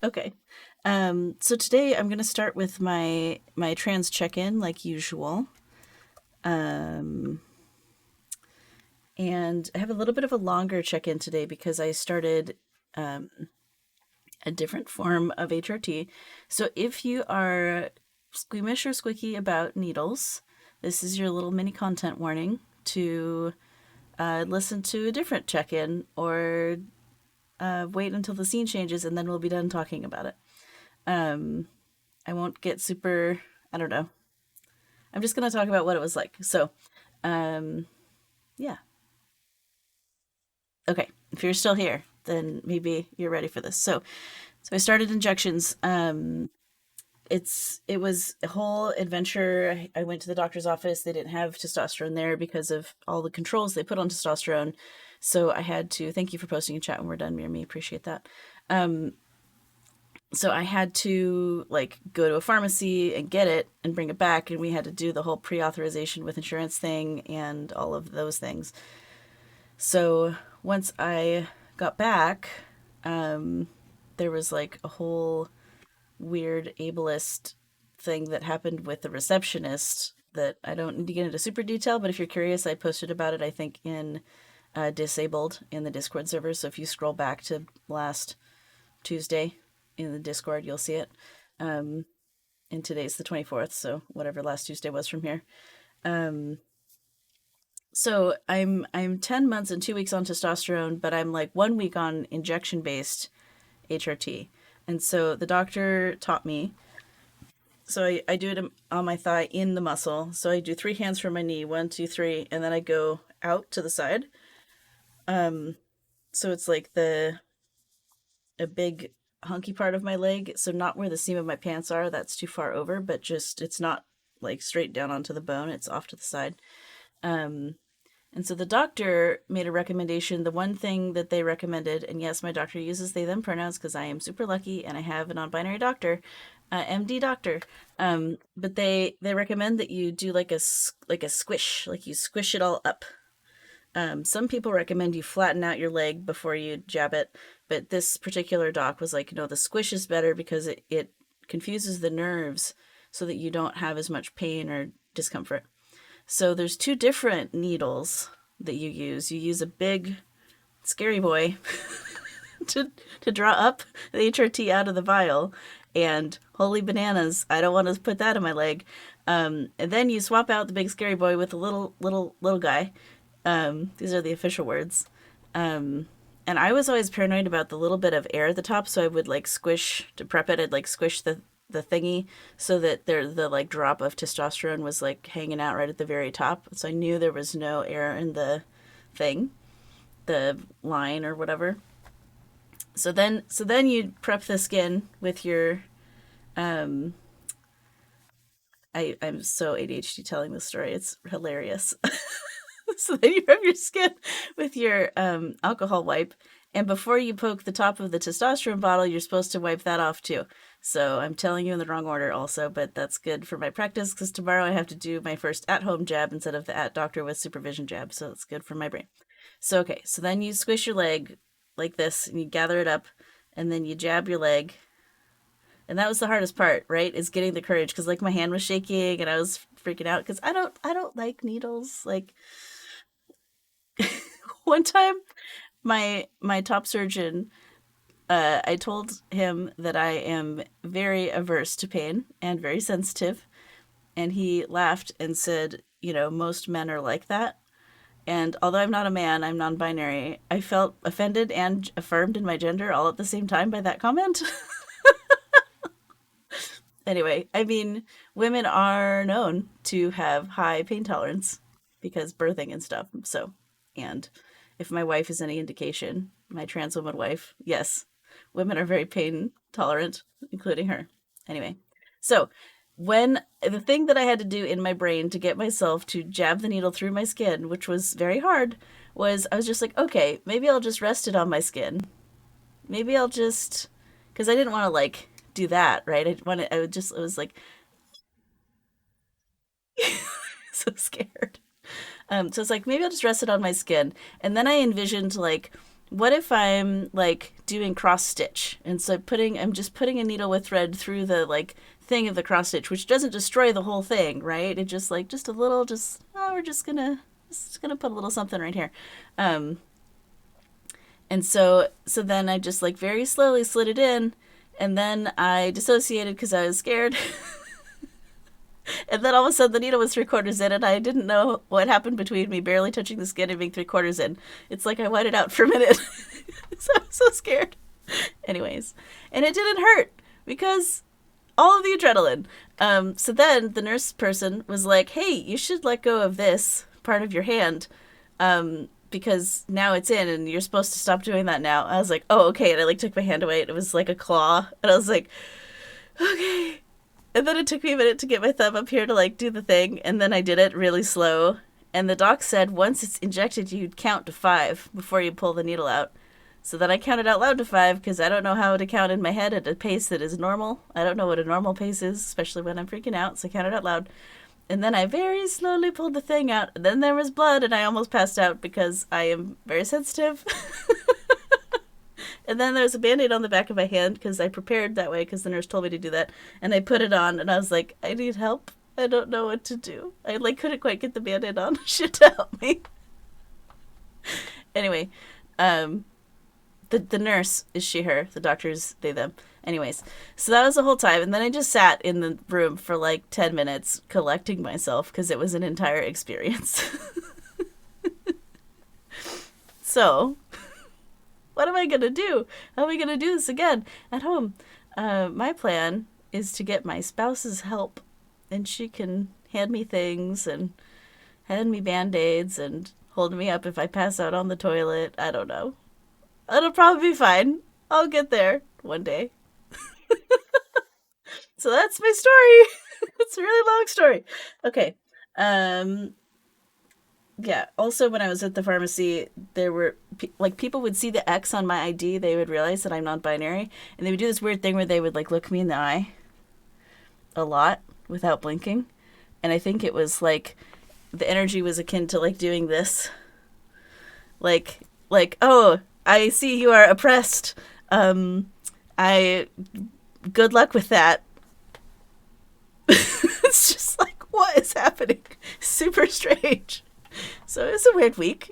Okay. So today I'm going to start with my trans check-in like usual. Um, and I have a little bit of a longer check-in today because I started um, a different form of HRT. So if you are squeamish or squeaky about needles, this is your little mini content warning to listen to a different check-in or wait until the scene changes and then we'll be done talking about it. Um, I won't get super, I don't know. I'm just going to talk about what it was like. So, um, yeah. Okay. If you're still here, then maybe you're ready for this. So I started injections. It was a whole adventure. I went to the doctor's office. They didn't have testosterone there because of all the controls they put on testosterone. So I had to thank you for posting a chat when we're done, Miri. Appreciate that. Um, so I had to like go to a pharmacy and get it and bring it back, and we had to do the whole pre-authorization with insurance thing and all of those things. So once I got back, um, there was like a whole weird ableist thing that happened with the receptionist that I don't need to get into super detail, but if you're curious, I posted about it, I think, in Disabled in the Discord server. So if you scroll back to last Tuesday in the Discord, you'll see it. Um, and today's the 24th, so whatever last Tuesday was from here. Um, so I'm 10 months and 2 weeks on testosterone, but I'm like 1 week on injection based HRT. And so the doctor taught me. So I do it on my thigh in the muscle. So I do three hands from my knee, one, two, three, and then I go out to the side. Um, so it's like the a big hunky part of my leg. So not where the seam of my pants are. That's too far over, but just it's not like straight down onto the bone. It's off to the side. Um, And so the doctor made a recommendation. The one thing that they recommended, and yes, my doctor uses they them pronouns because I am super lucky and I have a non-binary doctor, MD doctor. But they recommend that you do like a squish, like you squish it all up. Some people recommend you flatten out your leg before you jab it, but this particular doc was like, no, the squish is better because it confuses the nerves so that you don't have as much pain or discomfort. So there's two different needles that you use. You use a big scary boy to to draw up the HRT out of the vial, and holy bananas, I don't want to put that in my leg. And then you swap out the big scary boy with the little guy. These are the official words. Um, and I was always paranoid about the little bit of air at the top, so I would like squish to prep it. I'd like squish the thingy so that the like drop of testosterone was like hanging out right at the very top. So I knew there was no air in the thing, the line or whatever. So then you prep the skin with your um I'm so ADHD telling this story. It's hilarious. So then you rub your skin with your alcohol wipe. And before you poke the top of the testosterone bottle, you're supposed to wipe that off too. So I'm telling you in the wrong order also, but that's good for my practice because tomorrow I have to do my first at home jab instead of the at doctor with supervision jab. So it's good for my brain. So, okay, so then you squish your leg like this and you gather it up and then you jab your leg. And that was the hardest part, right? Is getting the courage because like my hand was shaking and I was freaking out because I don't like needles. Like one time my top surgeon, I told him that I am very averse to pain and very sensitive, and he laughed and said, most men are like that. And although I'm not a man, I'm non-binary. I felt offended and affirmed in my gender all at the same time by that comment. Anyway, I mean, women are known to have high pain tolerance because birthing and stuff. So, and if my wife is any indication, my trans woman wife, yes, women are very pain tolerant, including her. Anyway, so when the thing that I had to do in my brain to get myself to jab the needle through my skin, which was very hard, was I was just like, okay, maybe I'll just rest it on my skin. Maybe I'll just, because I didn't want to like do that, right? I would just, it was like so scared. So it's like maybe I'll just rest it on my skin, and then I envisioned like what if I'm like doing cross stitch, and so I'm just putting a needle with thread through the like thing of the cross stitch, which doesn't destroy the whole thing, right? It just like just a little, just we're just gonna put a little something right here. Um, and so then I just like very slowly slid it in, and then I dissociated because I was scared. And then all of a sudden the needle was 3/4 in, and I didn't know what happened between me barely touching the skin and being 3/4 in. It's like I whited out for a minute. So I was so scared. Anyways, and it didn't hurt because all of the adrenaline. So then the nurse person was like, "Hey, you should let go of this part of your hand, because now it's in, and you're supposed to stop doing that now." I was like, "Oh, okay." And I like took my hand away, and it was like a claw, and I was like, "Okay." And then it took me a minute to get my thumb up here to like do the thing, and then I did it really slow. And the doc said once it's injected, you'd count to 5 before you pull the needle out. So then I counted out loud to 5 because I don't know how to count in my head at a pace that is normal. I don't know what a normal pace is, especially when I'm freaking out. So I counted out loud. And then I very slowly pulled the thing out. And then there was blood, and I almost passed out because I am very sensitive. And then there's a band-aid on the back of my hand because I prepared that way because the nurse told me to do that. And I put it on, and I was like, I need help. I don't know what to do. I like couldn't quite get the band-aid on. Shit to help me. Anyway, the nurse is she, her. The doctors, they, them. Anyways, so that was the whole time. And then I just sat in the room for like 10 minutes collecting myself because it was an entire experience. So, what am I going to do? How am I going to do this again at home? My plan is to get my spouse's help, and she can hand me things and hand me band-aids and hold me up if I pass out on the toilet. I don't know. It'll probably be fine. I'll get there one day. So that's my story. It's a really long story. Okay. Yeah. Also, when I was at the pharmacy, there were like people would see the X on my ID. They would realize that I'm non-binary, and they would do this weird thing where they would like look me in the eye a lot without blinking. And I think it was like the energy was akin to like doing this, like oh, I see you are oppressed. I good luck with that. It's just like what is happening? Super strange. So it was a weird week.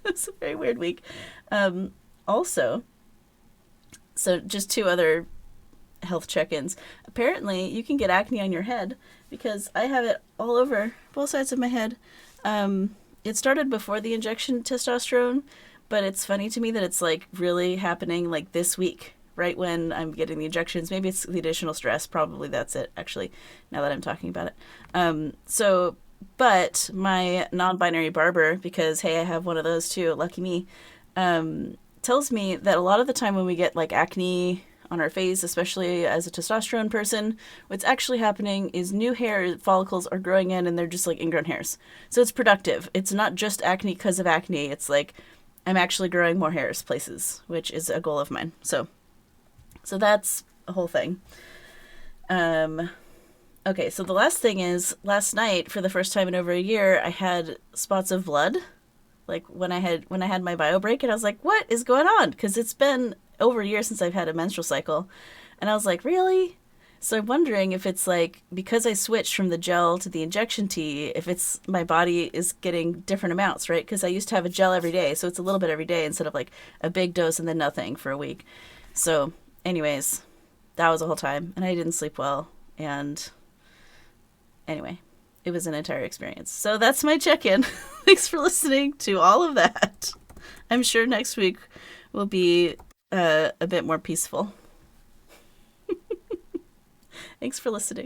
It's a very weird week. Also, so just 2 other health check-ins. Apparently, you can get acne on your head because I have it all over both sides of my head. It started before the injection testosterone, but it's funny to me that it's like really happening like this week, right when I'm getting the injections. Maybe it's the additional stress. Probably that's it, actually, now that I'm talking about it. But my non-binary barber, because hey, I have one of those too, lucky me, tells me that a lot of the time when we get like acne on our face, especially as a testosterone person, what's actually happening is new hair follicles are growing in, and they're just like ingrown hairs. So it's productive. It's not just acne because of acne. It's like I'm actually growing more hairs places, which is a goal of mine. So that's a whole thing. Okay, so the last thing is last night, for the first time in over a year, I had spots of blood. Like when I had my bio break, and I was like, "What is going on?" Because it's been over a year since I've had a menstrual cycle, and I was like, "Really?" So I'm wondering if it's like because I switched from the gel to the injection tea, if it's my body is getting different amounts, right? Because I used to have a gel every day, so it's a little bit every day instead of like a big dose and then nothing for a week. So, anyways, that was the whole time, and I didn't sleep well, and anyway, it was an entire experience. So that's my check-in. Thanks for listening to all of that. I'm sure next week will be a bit more peaceful. Thanks for listening.